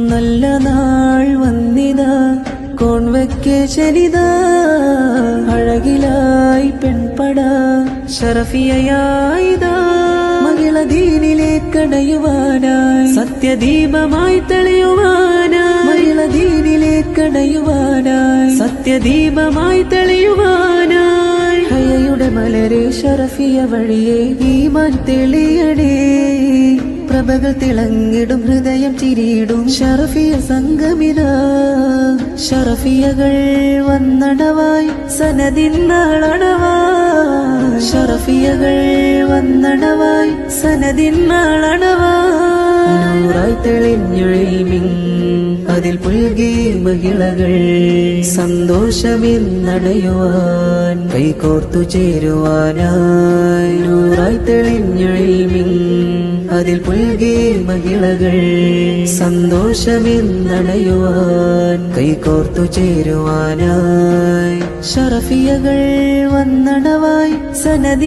നല്ല നാൾ വന്നിതാ കോൺവെക്കേഷനിതാ അഴകിലായി പെൺപട ശറഫിയയായിതാ മഹിള ദീനിലേക്കടയുവാനായി സത്യദീപമായി തെളിയുവാനായി മഹിള ദീനിലേക്കടയുവാനായി സത്യദീപമായി തെളിയുവാനായി ഹയയുടെ മലരെ ശറഫിയ വഴിയെ ഈമാൻ തെളിയടേ പ്രഭകൾ തിളങ്ങിടും ഹൃദയം ചിരിയിടും ശറഫിയ സംഗമിതാ ശറഫിയകൾ വന്നടവായി സനദിൻ നാളടവായി ശറഫിയകൾ വന്നടവായി സനദിൻ നാളടവായി നൂറായി തെളിഞ്ഞൊഴിമിൻ അതിൽ പുൽകി മഹിളകൾ സന്തോഷമെന്നടയുവാൻ കൈകോർത്തു ചേരുവാനായി നൂറായി തെളിഞ്ഞൊഴിമിൻ അതിൽ പുൽകി മഹിളകൾ സന്തോഷമെന്നടയുവാൻ കൈകോർത്തു ചേരുവാനായി ശറഫിയകൾ വന്നടവായി സനദി